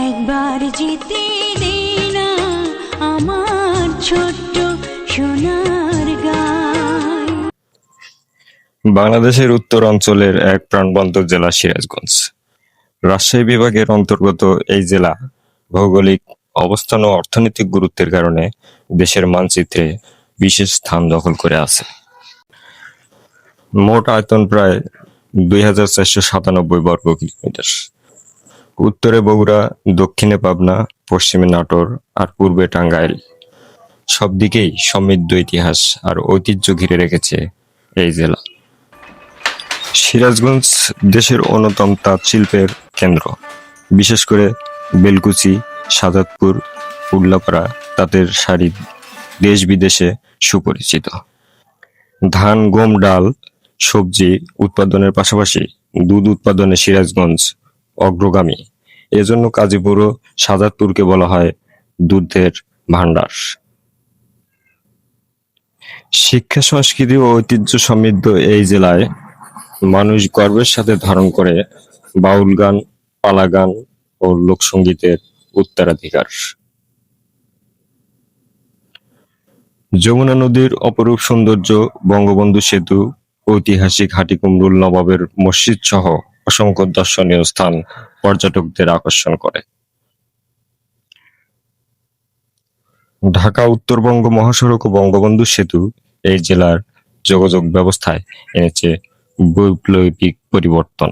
একবার যেতে দে না আমার ছোট্ট সোনার গায়। বাংলাদেশের উত্তর অঞ্চলের এক প্রাণবন্ত জেলা সিরাজগঞ্জ। রাজশাহী বিভাগের অন্তর্গত এই জেলা ভৌগোলিক অবস্থান ও অর্থনৈতিক গুরুত্বের কারণে দেশের মানচিত্রে বিশেষ স্থান দখল করে আছে। মোট আয়তন প্রায় ২,৪৯৭ বর্গ কিলোমিটার। উত্তরে বগুড়া, দক্ষিণে পাবনা, পশ্চিমে নাটোর আর পূর্বে টাঙ্গাইল। সব দিকেই সমৃদ্ধ ইতিহাস আর ঐতিহ্য ঘিরে রেখেছে এই জেলা। সিরাজগঞ্জ দেশের অন্যতম তাঁত শিল্পের কেন্দ্র। বিশেষ করে বেলকুচি, সাজাদপুর, উল্লাপাড়া তাঁতের শাড়ি দেশ বিদেশে সুপরিচিত। ধান, গম, ডাল, সবজি উৎপাদনের পাশাপাশি দুধ উৎপাদনে সিরাজগঞ্জ অগ্রগামী। এজন্য গাজীপুর ও সাজাদপুরকে বলা হয় দুধের ভান্ডার। শিক্ষা, সংস্কৃতি ও ঐতিহ্য সমৃদ্ধ এই জেলায় মানুষ গর্বের সাথে ধারণ করে বাউল গান, পালা গান ও লোকসঙ্গীতের উত্তরাধিকার। যমুনা নদীর অপরূপ সৌন্দর্য, বঙ্গবন্ধু সেতু, ঐতিহাসিক হাটিকুমরুল নবাবের মসজিদ সহ অসংখ্য দর্শনীয় স্থান পর্যটকদের আকর্ষণ করে। ঢাকা উত্তরবঙ্গ মহাসড়ক ও বঙ্গবন্ধু সেতু এই জেলার যোগাযোগ ব্যবস্থায় এনেছে বৈপ্লবিক পরিবর্তন।